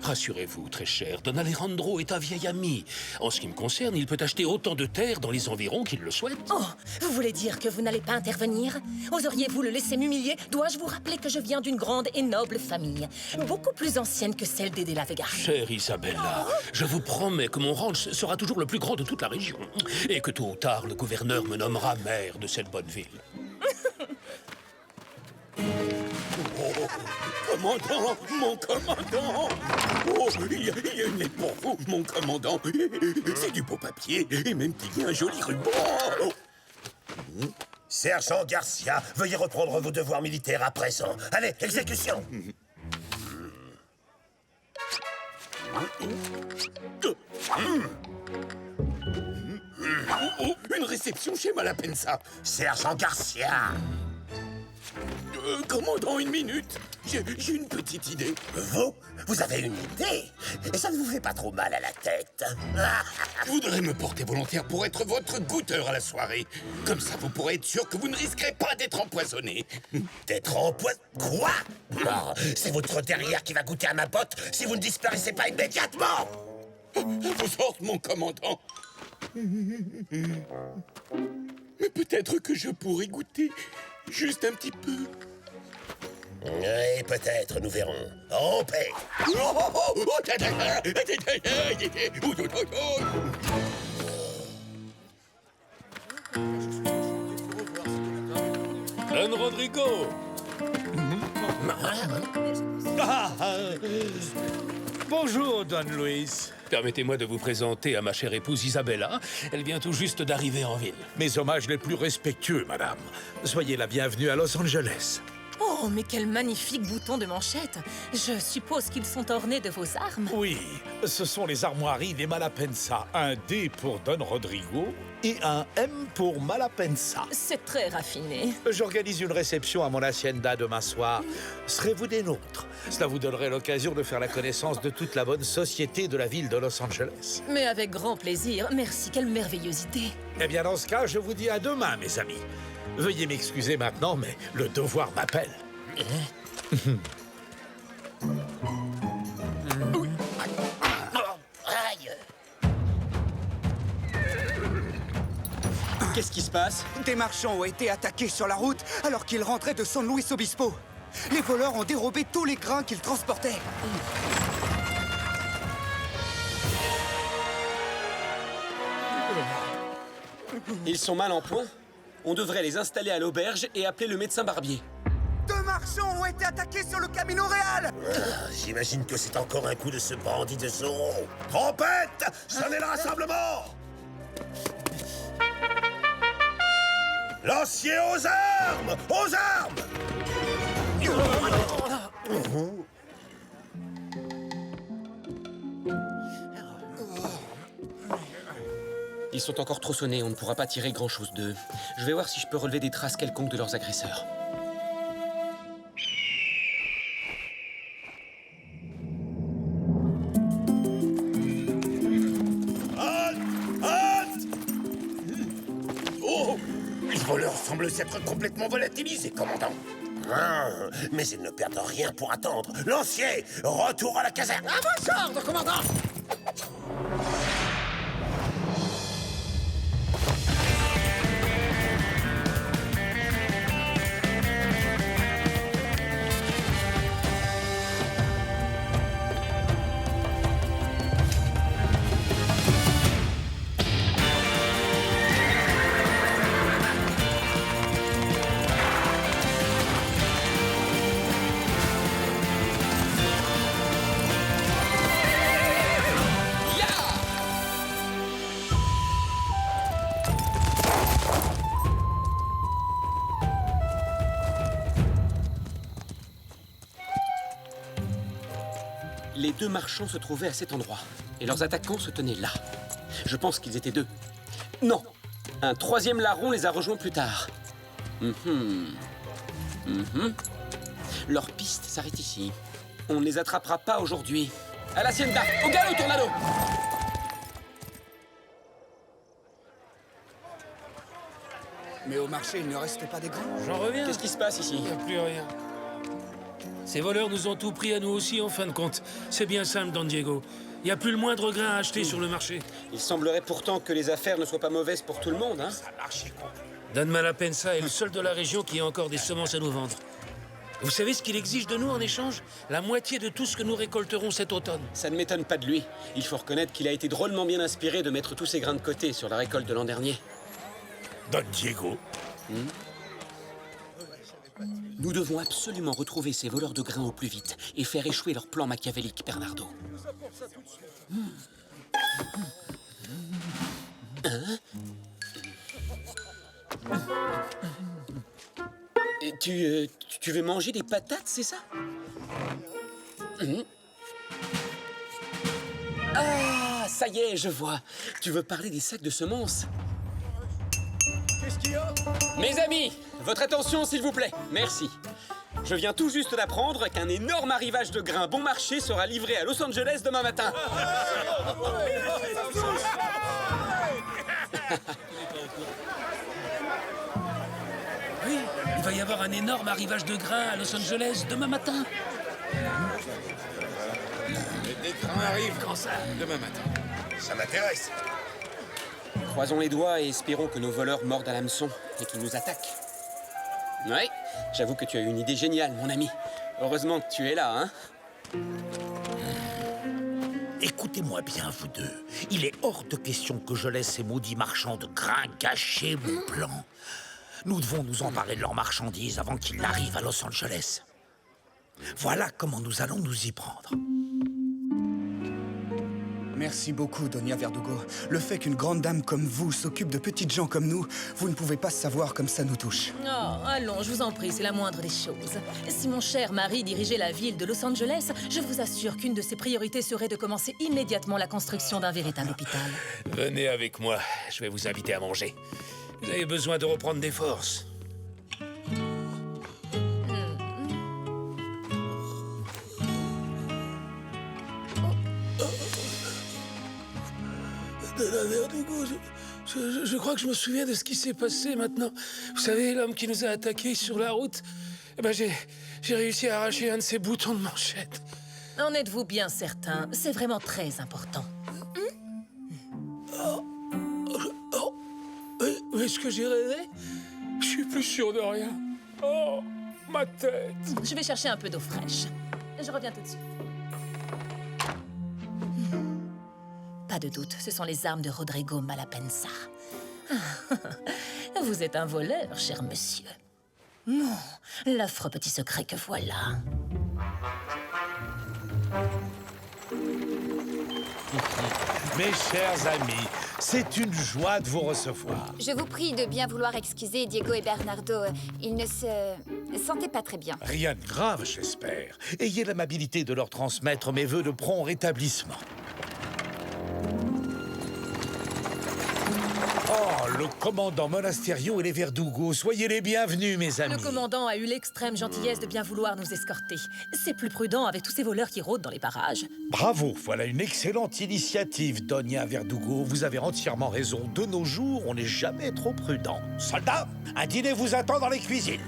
Rassurez-vous, très cher, Don Alejandro est un vieil ami. En ce qui me concerne, il peut acheter autant de terre dans les environs qu'il le souhaite. Oh, vous voulez dire que vous n'allez pas intervenir? Oseriez-vous le laisser m'humilier? Dois-je vous rappeler que je viens d'une grande et noble famille, beaucoup plus ancienne que celle des De La Vega? Chère Isabella, je vous promets que mon ranch sera toujours le plus grand de toute la région. Et que tôt ou tard, le gouverneur me nommera maire de cette bonne ville. Commandant, mon commandant! Oh, il y a une lettre pour vous, mon commandant. C'est du beau papier et même qu'il y a un joli ruban. Sergent Garcia, veuillez reprendre vos devoirs militaires à présent. Allez, exécution! Oh, une réception chez Malapensa. Sergent Garcia! Commandant, une minute. J'ai une petite idée. Vous avez une idée? Et ça ne vous fait pas trop mal à la tête? Je voudrais me porter volontaire pour être votre goûteur à la soirée. Comme ça, vous pourrez être sûr que vous ne risquerez pas d'être empoisonné. D'être empoisonné? Quoi? Non, c'est votre derrière qui va goûter à ma botte si vous ne disparaissez pas immédiatement! Vos ordres, mon commandant. Mais peut-être que je pourrais goûter juste un petit peu. Oui, peut-être, nous verrons. En paix! Don Rodrigo! Bonjour, Don Luis. Permettez-moi de vous présenter à ma chère épouse Isabella. Elle vient tout juste d'arriver en ville. Mes hommages les plus respectueux, madame. Soyez la bienvenue à Los Angeles. Oh, mais quel magnifique bouton de manchette! Je suppose qu'ils sont ornés de vos armes? Oui, ce sont les armoiries des Malapensa. Un D pour Don Rodrigo et un M pour Malapensa. C'est très raffiné. J'organise une réception à mon hacienda demain soir. Serez-vous des nôtres? Cela vous donnerait l'occasion de faire la connaissance de toute la bonne société de la ville de Los Angeles. Mais avec grand plaisir. Merci, quelle merveilleuse idée. Eh bien, dans ce cas, je vous dis à demain, mes amis. Veuillez m'excuser maintenant, mais le devoir m'appelle. Qu'est-ce qui se passe? Des marchands ont été attaqués sur la route alors qu'ils rentraient de San Luis Obispo. Les voleurs ont dérobé tous les grains qu'ils transportaient. Ils sont mal en point. On devrait les installer à l'auberge et appeler le médecin barbier. 2 marchands ont été attaqués sur le Camino Real. J'imagine que c'est encore un coup de ce bandit de Zorro. Trompette! Sonnez le rassemblement! Lanciers aux armes! Aux armes! Ils sont encore trop sonnés, on ne pourra pas tirer grand-chose d'eux. Je vais voir si je peux relever des traces quelconques de leurs agresseurs. Oh! Les voleurs semblent s'être complètement volatilisés, commandant. Mais ils ne perdent rien pour attendre. Lancier, retour à la caserne. À vos ordres, commandant! 2 marchands se trouvaient à cet endroit. Et leurs attaquants se tenaient là. Je pense qu'ils étaient 2. Non! Un 3e larron les a rejoints plus tard. Leur piste s'arrête ici. On ne les attrapera pas aujourd'hui. À la Hacienda! Au galop, Tornado! Mais au marché, il ne reste pas des grains. J'en reviens. Qu'est-ce qui se passe ici? Il n'y a plus rien. Ces voleurs nous ont tout pris à nous aussi, en fin de compte. C'est bien simple, Don Diego. Il n'y a plus le moindre grain à acheter sur le marché. Il semblerait pourtant que les affaires ne soient pas mauvaises pour tout le monde, hein? Don Malapensa est le seul de la région qui a encore des semences à nous vendre. Vous savez ce qu'il exige de nous en échange? La moitié de tout ce que nous récolterons cet automne. Ça ne m'étonne pas de lui. Il faut reconnaître qu'il a été drôlement bien inspiré de mettre tous ses grains de côté sur la récolte de l'an dernier. Don Diego. Nous devons absolument retrouver ces voleurs de grains au plus vite et faire échouer leur plan machiavélique, Bernardo. Hein? Tu veux manger des patates, c'est ça? Ah, ça y est, je vois. Tu veux parler des sacs de semences? Qu'est-ce qu'il y a? Mes amis, votre attention, s'il vous plaît. Merci. Je viens tout juste d'apprendre qu'un énorme arrivage de grains bon marché sera livré à Los Angeles demain matin. Oui, il va y avoir un énorme arrivage de grains à Los Angeles demain matin. Des grains arrivent quand ça? Demain matin. Ça m'intéresse. Croisons les doigts et espérons que nos voleurs mordent à l'hameçon et qu'ils nous attaquent. Oui, j'avoue que tu as une idée géniale, mon ami. Heureusement que tu es là, hein? Écoutez-moi bien, vous deux. Il est hors de question que je laisse ces maudits marchands de grains gâcher mon plan. Nous devons nous emparer de leurs marchandises avant qu'ils n'arrivent à Los Angeles. Voilà comment nous allons nous y prendre. Merci beaucoup, Doña Verdugo. Le fait qu'une grande dame comme vous s'occupe de petites gens comme nous, vous ne pouvez pas savoir comme ça nous touche. Oh, allons, je vous en prie, c'est la moindre des choses. Si mon cher mari dirigeait la ville de Los Angeles, je vous assure qu'une de ses priorités serait de commencer immédiatement la construction d'un véritable hôpital. Venez avec moi, je vais vous inviter à manger. Vous avez besoin de reprendre des forces. Donna Verdugo, je crois que je me souviens de ce qui s'est passé maintenant. Vous savez, l'homme qui nous a attaqués sur la route, eh ben j'ai réussi à arracher un de ses boutons de manchette. En êtes-vous bien certain? C'est vraiment très important. Est-ce que j'ai rêvé? Je suis plus sûr de rien. Oh, ma tête! Je vais chercher un peu d'eau fraîche. Je reviens tout de suite. Pas de doute, ce sont les armes de Rodrigo Malapensa. Vous êtes un voleur, cher monsieur. Non, l'affreux petit secret que voilà. Mes chers amis, c'est une joie de vous recevoir. Je vous prie de bien vouloir excuser Diego et Bernardo. Ils ne se sentaient pas très bien. Rien de grave, j'espère. Ayez l'amabilité de leur transmettre mes vœux de prompt rétablissement. Oh, le commandant Monasterio et les Verdugo, soyez les bienvenus, mes amis. Le commandant a eu l'extrême gentillesse de bien vouloir nous escorter. C'est plus prudent avec tous ces voleurs qui rôdent dans les parages. Bravo, voilà une excellente initiative, Doña Verdugo. Vous avez entièrement raison. De nos jours, on n'est jamais trop prudent. Soldats, un dîner vous attend dans les cuisines.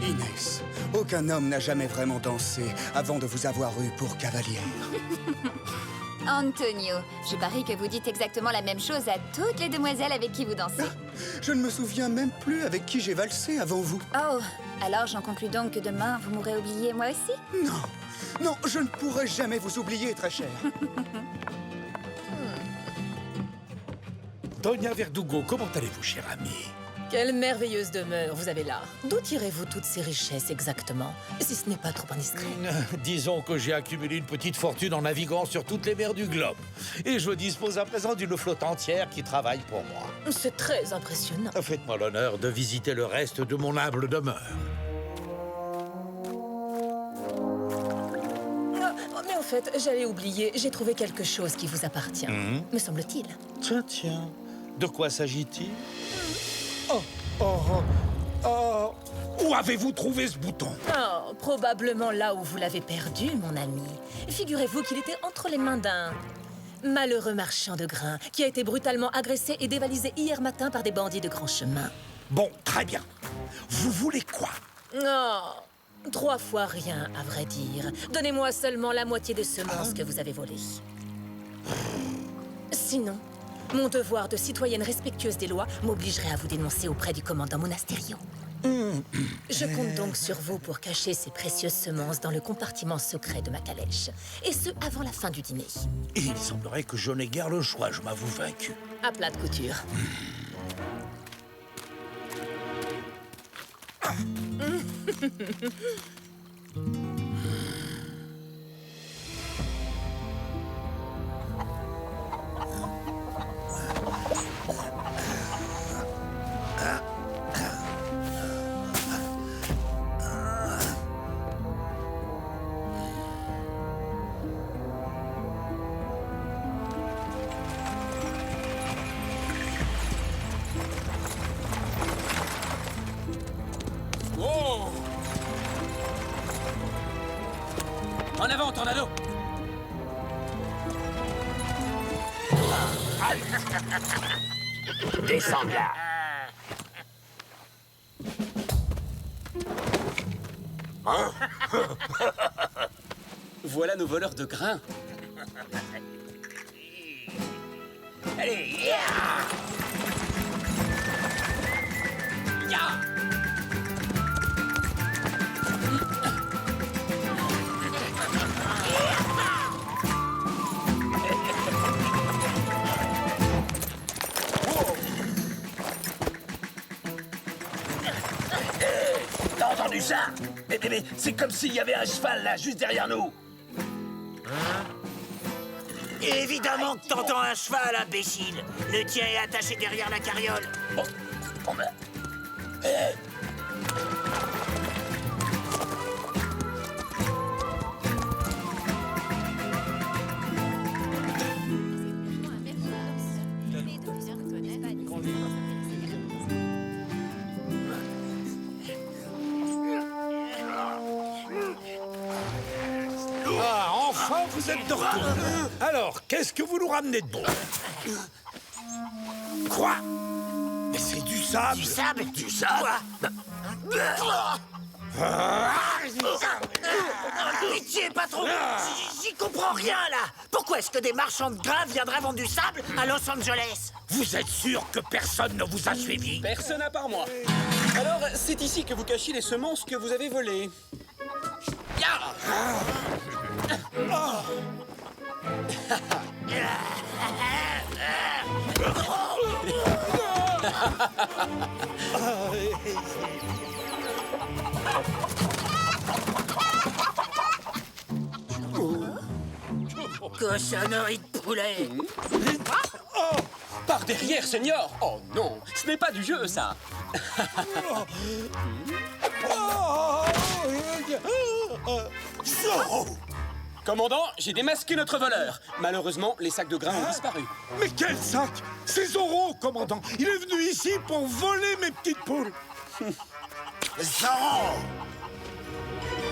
Inès, aucun homme n'a jamais vraiment dansé avant de vous avoir eu pour cavalière. Antonio, je parie que vous dites exactement la même chose à toutes les demoiselles avec qui vous dansez. Je ne me souviens même plus avec qui j'ai valsé avant vous. Oh, alors j'en conclus donc que demain, vous m'aurez oublié moi aussi? Non, non, je ne pourrai jamais vous oublier, très cher. Doña Verdugo, comment allez-vous, cher ami? Quelle merveilleuse demeure vous avez là. D'où tirez-vous toutes ces richesses exactement, si ce n'est pas trop indiscret? Disons que j'ai accumulé une petite fortune en naviguant sur toutes les mers du globe. Et je dispose à présent d'une flotte entière qui travaille pour moi. C'est très impressionnant. Faites-moi l'honneur de visiter le reste de mon humble demeure. Mais en fait, j'allais oublier, j'ai trouvé quelque chose qui vous appartient, me semble-t-il. Tiens. De quoi s'agit-il? Oh. Où avez-vous trouvé ce bouton? Oh, probablement là où vous l'avez perdu, mon ami. Figurez-vous qu'il était entre les mains d'un malheureux marchand de grains qui a été brutalement agressé et dévalisé hier matin par des bandits de grand chemin. Bon, très bien. Vous voulez quoi? Oh, 3 fois rien, à vrai dire. Donnez-moi seulement la moitié des semences que vous avez volées. Sinon, mon devoir de citoyenne respectueuse des lois m'obligerait à vous dénoncer auprès du commandant Monasterio. Je compte donc sur vous pour cacher ces précieuses semences dans le compartiment secret de ma calèche. Et ce, avant la fin du dîner. Il semblerait que je n'ai guère le choix, je m'avoue vaincu. À plat de couture. En avant, Tornado! Descends de là. Hein? Voilà nos voleurs de grains. Allez, ya! T'as entendu ça? Mais c'est comme s'il y avait un cheval là, juste derrière nous. Évidemment que t'entends un cheval, imbécile. Le tien est attaché derrière la carriole. Bon ben... Ah, enfin, vous êtes de retour. Alors, qu'est-ce que vous nous ramenez de bon? Quoi? Mais c'est du sable. Du sable? Du sable? Pitié, patron! J'y comprends rien, là! Pourquoi est-ce que des marchands de grains viendraient vendre du sable à Los Angeles? Vous êtes sûr que personne ne vous a suivi? Personne à part moi. Alors, c'est ici que vous cachez les semences que vous avez volées. Cochonnerie de poulet! Oh, par derrière, Seigneur! Oh non, ce n'est pas du jeu, ça! Commandant, j'ai démasqué notre voleur. Malheureusement, les sacs de grains ont disparu. Mais quel sac? C'est Zorro, commandant. Il est venu ici pour voler mes petites poules. Zorro!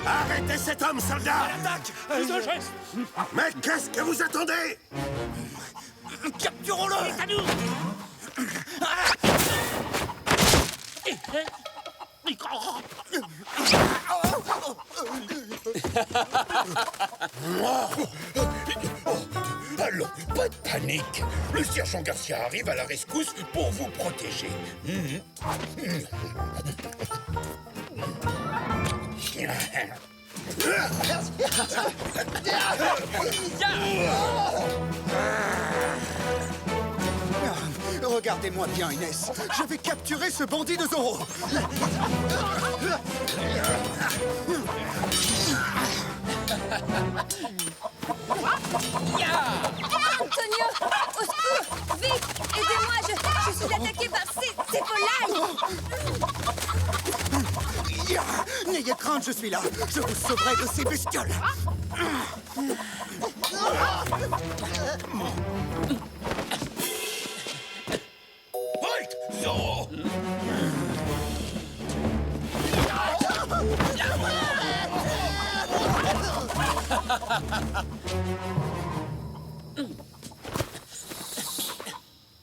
Arrêtez cet homme, soldat! Mais qu'est-ce que vous attendez? Capturons-le! C'est à nous! Allons, pas de panique. Le sergent Garcia arrive à la rescousse pour vous protéger. Regardez-moi bien, Inès. Je vais capturer ce bandit de Zorro. Antonio, au secours! Vite, aidez-moi, je suis attaqué par ces volailles! N'ayez crainte, je suis là. Je vous sauverai de ces bestioles. Halt! Zorro!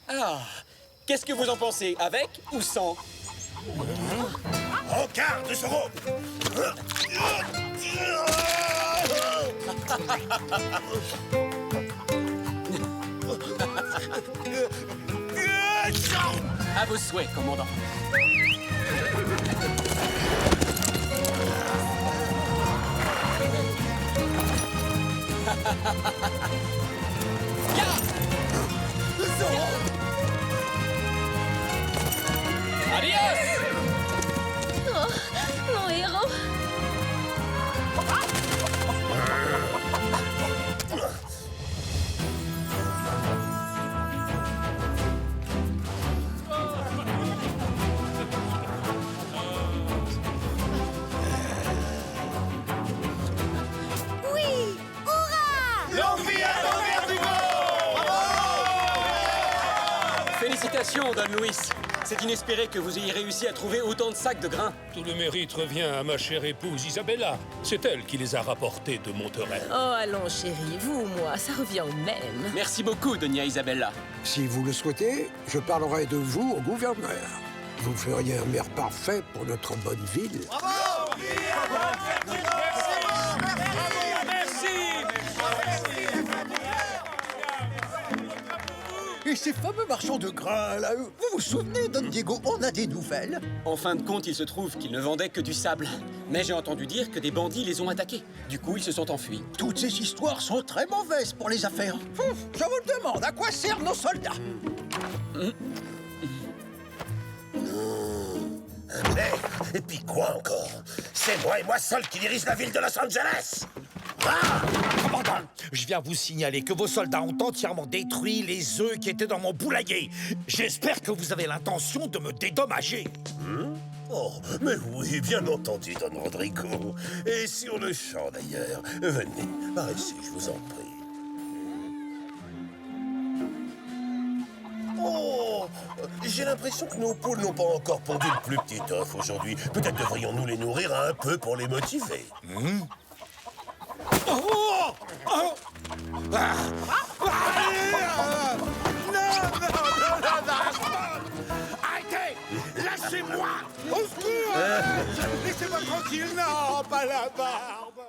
Ah, qu'est-ce que vous en pensez, avec ou sans? Rencard de Zorro! À vos souhaits, commandant. Adios! Oh, mon héros! Oui! Hurrah! Longue vie à l'envers du Félicitations, Don Luis. C'est inespéré que vous ayez réussi à trouver autant de sacs de grains. Tout le mérite revient à ma chère épouse Isabella. C'est elle qui les a rapportés de Monterey. Oh, allons, chérie, vous ou moi, ça revient au même. Merci beaucoup, Doña Isabella. Si vous le souhaitez, je parlerai de vous au gouverneur. Vous feriez un maire parfait pour notre bonne ville. Et ces fameux marchands de grains, là, vous vous souvenez, Don Diego, on a des nouvelles? En fin de compte, il se trouve qu'ils ne vendaient que du sable. Mais j'ai entendu dire que des bandits les ont attaqués. Du coup, ils se sont enfuis. Toutes ces histoires sont très mauvaises pour les affaires. Je vous le demande, à quoi servent nos soldats? Mais, et puis quoi encore? C'est moi et moi seul qui dirige la ville de Los Angeles! Commandant, je viens vous signaler que vos soldats ont entièrement détruit les œufs qui étaient dans mon poulailler. J'espère que vous avez l'intention de me dédommager. Oh, mais oui, bien entendu, Don Rodrigo. Et sur le champ, d'ailleurs. Venez, par ici, je vous en prie. Oh, j'ai l'impression que nos poules n'ont pas encore pondu le plus petit œuf aujourd'hui. Peut-être devrions-nous les nourrir un peu pour les motiver. Arrêtez! Lâchez-moi! Au secours! Laissez-moi tranquille! Non, pas la barbe!